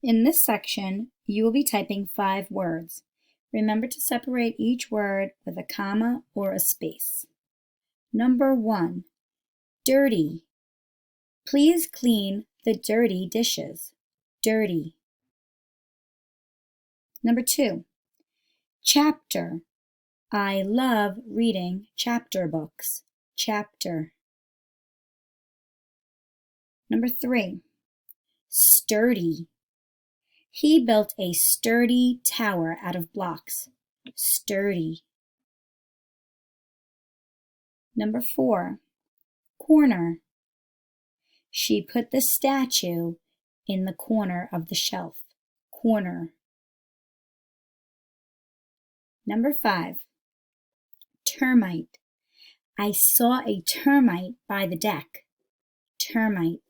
In this section, you will be typing 5 words. Remember to separate each word with a comma or a space. Number 1, dirty. Please clean the dirty dishes. Dirty. Number 2, chapter. I love reading chapter books. Chapter. Number 3, sturdy. He built a sturdy tower out of blocks. Sturdy. Number 4, corner. She put the statue in the corner of the shelf. Corner. Number 5, termite. I saw a termite by the deck. Termite.